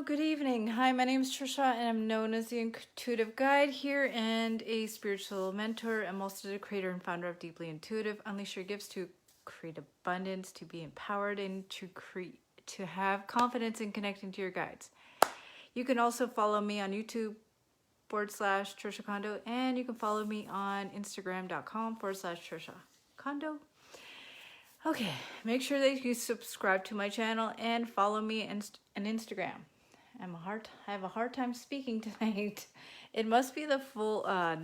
Good evening. Hi, my name is Trisha and I'm known as the Intuitive Guide here and a spiritual mentor. I'm also the creator and founder of Deeply Intuitive. Unleash your gifts to create abundance, to be empowered, and to have confidence in connecting to your guides. You can also follow me on YouTube /trishacondo, and you can follow me on Instagram.com /trishacondo. Okay, make sure that you subscribe to my channel and follow me on Instagram. I have a hard time speaking tonight. It must be the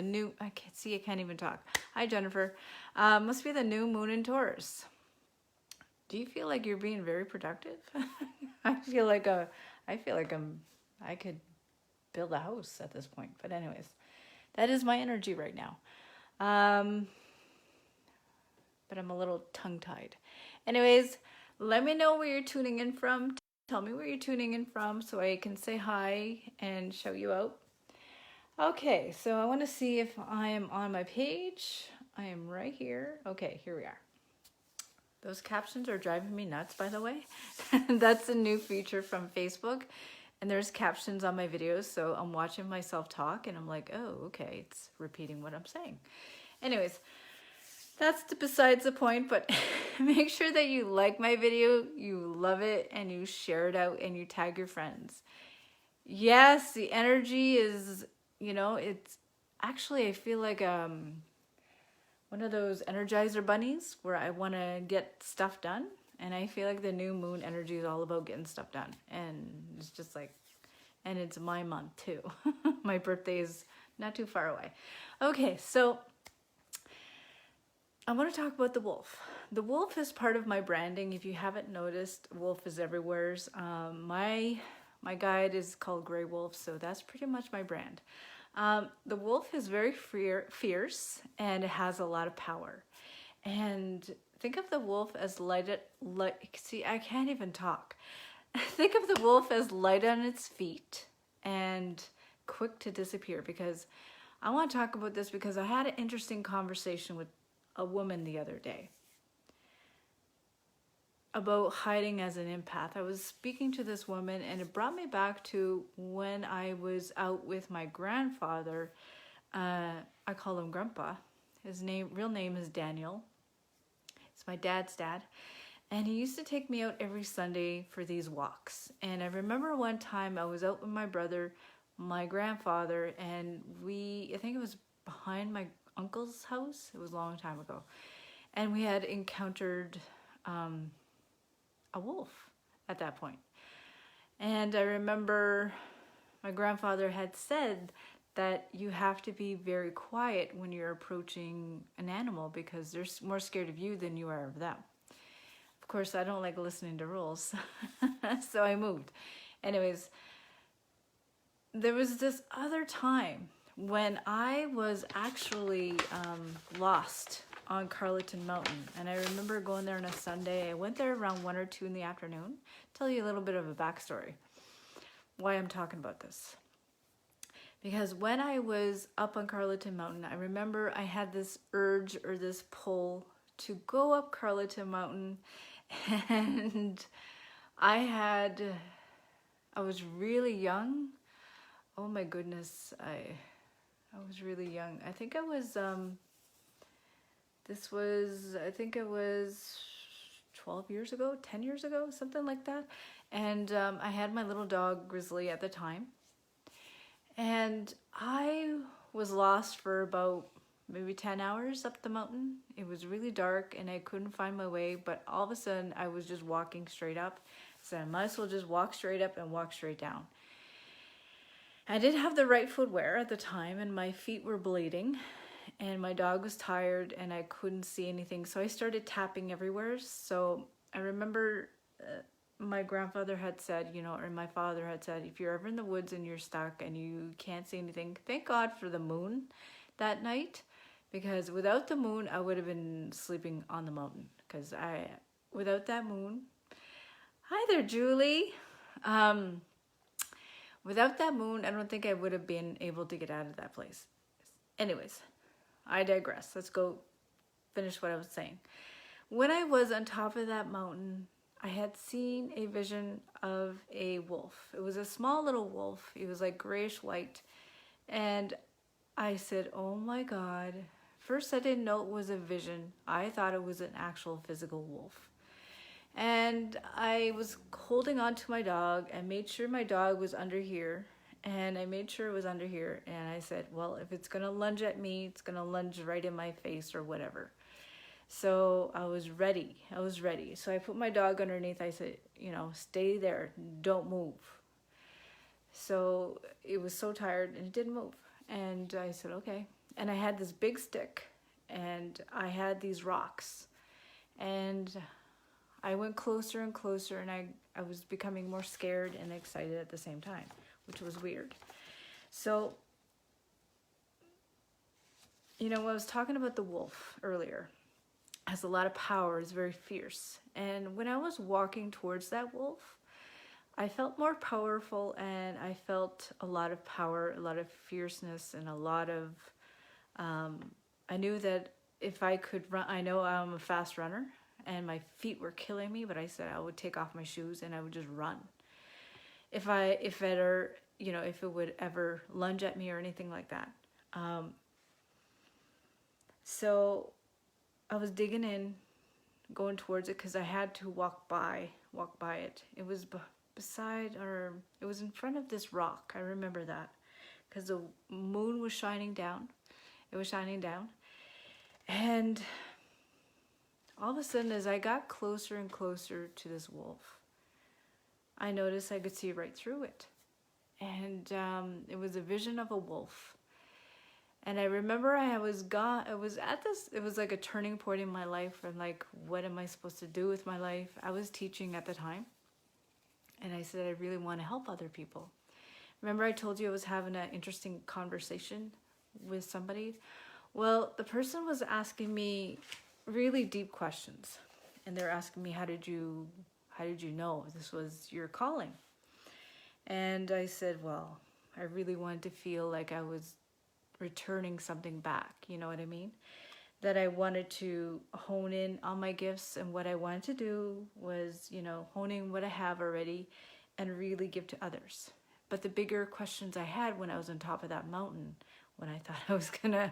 new, I can't even talk. Hi, Jennifer. Must be the new moon in Taurus. Do you feel like you're being very productive? I feel like I could build a house at this point. But anyways, that is my energy right now. But I'm a little tongue-tied. Anyways, let me know where you're tuning in from. Tell me where you're tuning in from so I can say hi and shout you out. Okay, so I want to see if I am on my page. I am right here. Okay, here we are. Those captions are driving me nuts, by the way. That's a new feature from Facebook. And there's captions on my videos, so I'm watching myself talk and I'm like, oh, okay, it's repeating what I'm saying. Anyways, that's besides the point, but make sure that you like my video, you love it, and you share it out and you tag your friends. Yes, the energy is, it's actually, I feel like one of those Energizer bunnies where I want to get stuff done. And I feel like the new moon energy is all about getting stuff done. And it's just like, and it's my month too. My birthday is not too far away. Okay, so I want to talk about the wolf. The wolf is part of my branding. If you haven't noticed, wolf is everywhere. My guide is called Gray Wolf, so that's pretty much my brand. The wolf is very fierce and it has a lot of power. And think of the wolf as see, I can't even talk. Think of the wolf as light on its feet and quick to disappear, because I want to talk about this because I had an interesting conversation with a woman the other day about hiding as an empath. I was speaking to this woman and it brought me back to when I was out with my grandfather. I call him Grandpa. His real name is Daniel. It's my dad's dad. And he used to take me out every Sunday for these walks. And I remember one time I was out with my brother, my grandfather, and I think it was behind my uncle's house. It was a long time ago. And we had encountered a wolf at that point. And I remember my grandfather had said that you have to be very quiet when you're approaching an animal because they're more scared of you than you are of them. Of course, I don't like listening to rules, so I moved. Anyways, there was this other time when I was actually lost on Carleton Mountain. And I remember going there on a Sunday. I went there around 1 or 2 in the afternoon. Tell you a little bit of a backstory, why I'm talking about this. Because when I was up on Carleton Mountain, I remember I had this urge or this pull to go up Carleton Mountain. And I was really young. Oh my goodness, I was really young. I think I was, I think it was 12 years ago, 10 years ago, something like that. And I had my little dog, Grizzly, at the time. And I was lost for about maybe 10 hours up the mountain. It was really dark and I couldn't find my way, but all of a sudden I was just walking straight up. So I might as well just walk straight up and walk straight down. I didn't have the right footwear at the time and my feet were bleeding and my dog was tired and I couldn't see anything. So I started tapping everywhere. So I remember my grandfather had said, or my father had said, if you're ever in the woods and you're stuck and you can't see anything, thank God for the moon that night, because without the moon, I would have been sleeping on the mountain. Because without that moon, hi there, Julie. Without that moon, I don't think I would have been able to get out of that place. Anyways, I digress. Let's go finish what I was saying. When I was on top of that mountain, I had seen a vision of a wolf. It was a small little wolf. It was like grayish white. And I said, oh my God. First, I didn't know it was a vision. I thought it was an actual physical wolf. And I was holding on to my dog and made sure my dog was under here. And I made sure it was under here. And I said, well, if it's going to lunge at me, it's going to lunge right in my face or whatever. So I was ready. So I put my dog underneath. I said, stay there. Don't move. So it was so tired and it didn't move. And I said, okay. And I had this big stick and I had these rocks. And I went closer and closer, and I was becoming more scared and excited at the same time, which was weird. So, I was talking about the wolf earlier. Has a lot of power, is very fierce. And when I was walking towards that wolf, I felt more powerful, and I felt a lot of power, a lot of fierceness, and a lot of, I knew that if I could run, I know I'm a fast runner, and my feet were killing me, but I said I would take off my shoes and I would just run. If it would ever lunge at me or anything like that. So I was digging in, going towards it because I had to walk by it. It was it was in front of this rock. I remember that because the moon was shining down. It was shining down. And all of a sudden, as I got closer and closer to this wolf, I noticed I could see right through it. And it was a vision of a wolf. And I remember it was like a turning point in my life. And like, what am I supposed to do with my life? I was teaching at the time. And I said, I really want to help other people. Remember I told you I was having an interesting conversation with somebody? Well, the person was asking me really deep questions, and they're asking me, how did you know this was your calling? And I said, well, I really wanted to feel like I was returning something back, you know what I mean? That I wanted to hone in on my gifts, and what I wanted to do was, hone in what I have already and really give to others. But the bigger questions I had when I was on top of that mountain, when I thought I was gonna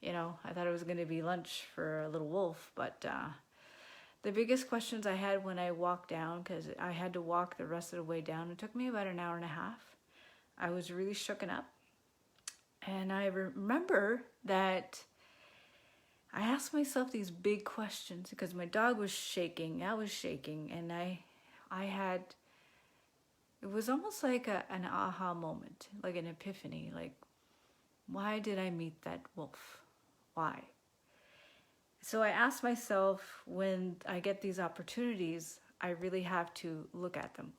I thought it was going to be lunch for a little wolf, but the biggest questions I had when I walked down, because I had to walk the rest of the way down, it took me about an hour and a half. I was really shooken up. And I remember that I asked myself these big questions because my dog was shaking, I was shaking, and it was almost like an aha moment, like an epiphany, like, why did I meet that wolf? Why? So I asked myself, when I get these opportunities, I really have to look at them.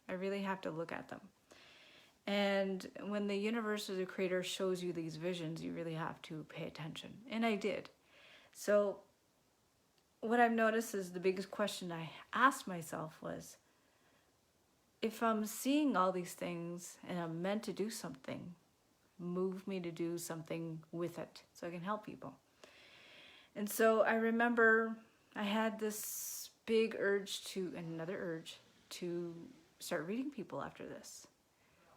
I really have to look at them. And when the universe or the creator shows you these visions, you really have to pay attention. And I did. So what I've noticed is the biggest question I asked myself was, if I'm seeing all these things and I'm meant to do something, move me to do something with it so I can help people. And so I remember I had this big another urge to start reading people after this.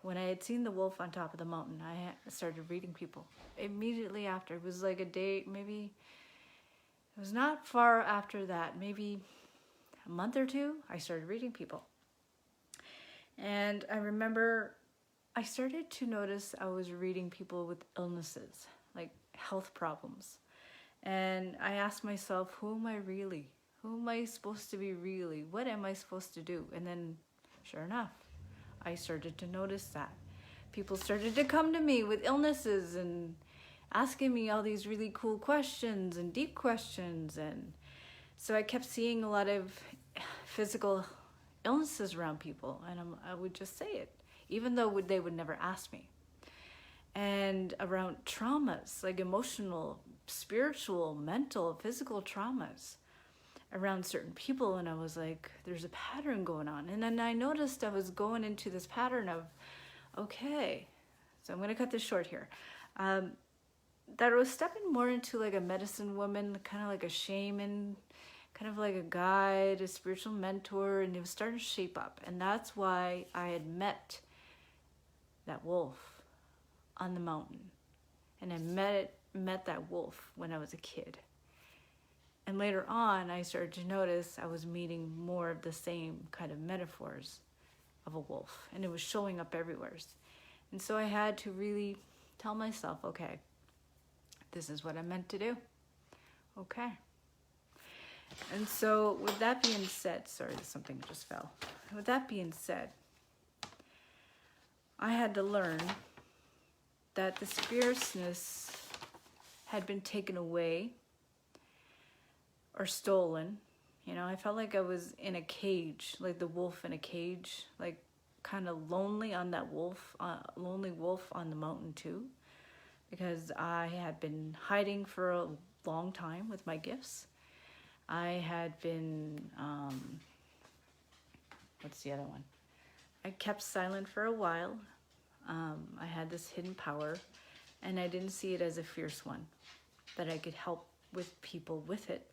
When I had seen the wolf on top of the mountain, I started reading people immediately after. It was like a day, maybe it was not far after that, maybe a month or two, I started reading people. And I remember I started to notice I was reading people with illnesses, like health problems. And I asked myself, who am I really? Who am I supposed to be really? What am I supposed to do? And then, sure enough, I started to notice that. People started to come to me with illnesses and asking me all these really cool questions and deep questions. And so I kept seeing a lot of physical illnesses around people. And I would just say it, even though they would never ask me. And around traumas, like emotional, spiritual, mental, physical traumas around certain people. And I was like, there's a pattern going on. And then I noticed I was going into this pattern of, okay, so I'm going to cut this short here. That I was stepping more into like a medicine woman, kind of like a shaman, kind of like a guide, a spiritual mentor, and it was starting to shape up. And that's why I had met that wolf on the mountain. And I met that wolf when I was a kid. And later on, I started to notice I was meeting more of the same kind of metaphors of a wolf. And it was showing up everywhere. And so I had to really tell myself, okay, this is what I'm meant to do. Okay. And so with that being said, sorry, something just fell. With that being said, I had to learn that this fierceness had been taken away or stolen. You know, I felt like I was in a cage, like the wolf in a cage, like kind of lonely on that wolf, lonely wolf on the mountain too, because I had been hiding for a long time with my gifts. I had been, what's the other one? I kept silent for a while. I had this hidden power, and I didn't see it as a fierce one, that I could help with people with it,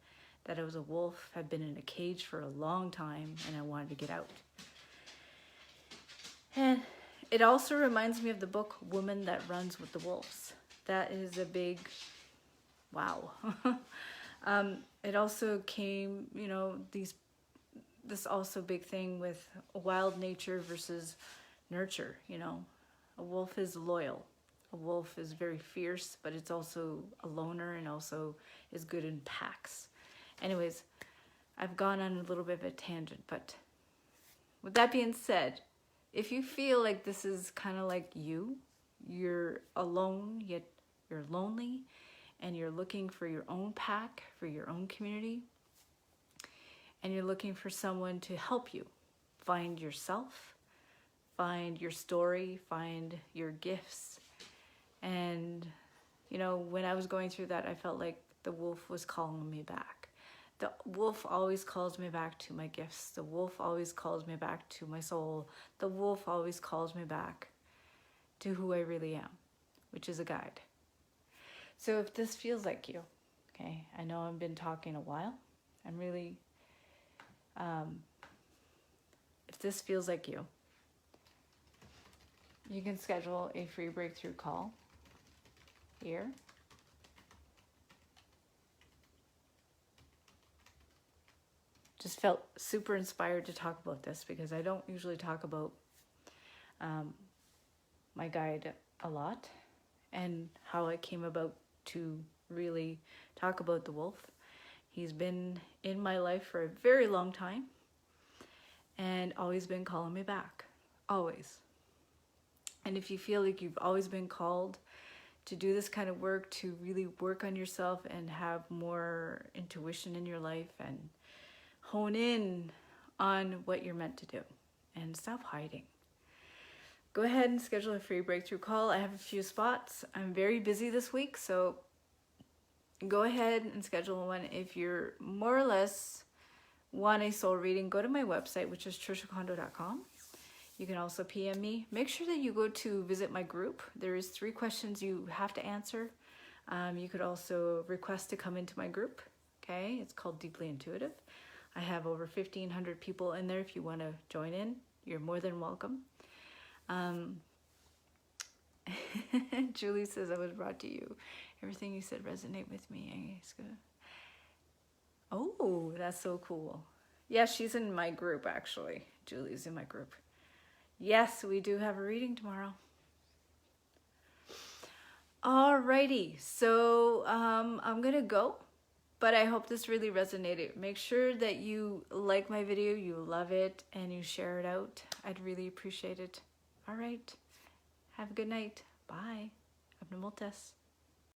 that I was a wolf, had been in a cage for a long time, and I wanted to get out. And it also reminds me of the book Woman That Runs with the Wolves. That is a big wow. It also came, you know, this also big thing with wild nature versus nurture, you know. A wolf is loyal. A wolf is very fierce, but it's also a loner and also is good in packs. Anyways, I've gone on a little bit of a tangent, but with that being said, if you feel like this is kind of like you're alone, yet you're lonely, and you're looking for your own pack, for your own community, and you're looking for someone to help you find yourself, find your story, find your gifts. And, you know, when I was going through that, I felt like the wolf was calling me back. The wolf always calls me back to my gifts. The wolf always calls me back to my soul. The wolf always calls me back to who I really am, which is a guide. So if this feels like you, okay, I know I've been talking a while. I'm really, if this feels like you can schedule a free breakthrough call here. Just felt super inspired to talk about this because I don't usually talk about my guide a lot and how I came about to really talk about the wolf. He's been in my life for a very long time and always been calling me back, always. And if you feel like you've always been called to do this kind of work, to really work on yourself and have more intuition in your life and hone in on what you're meant to do and stop hiding, go ahead and schedule a free breakthrough call. I have a few spots. I'm very busy this week, so go ahead and schedule one. If you're more or less want a soul reading, go to my website, which is trishacondo.com. You can also PM me. Make sure that you go to visit my group. There is 3 questions you have to answer. You could also request to come into my group. Okay, it's called Deeply Intuitive. I have over 1,500 people in there. If you want to join in, you're more than welcome. Julie says, I was brought to you. Everything you said resonate with me. Oh, that's so cool. Yeah, she's in my group, actually. Julie's in my group. Yes, we do have a reading tomorrow. Alrighty, so I'm gonna go, but I hope this really resonated. Make sure that you like my video, you love it, and you share it out. I'd really appreciate it. All right, have a good night. Bye. Abnamoltes.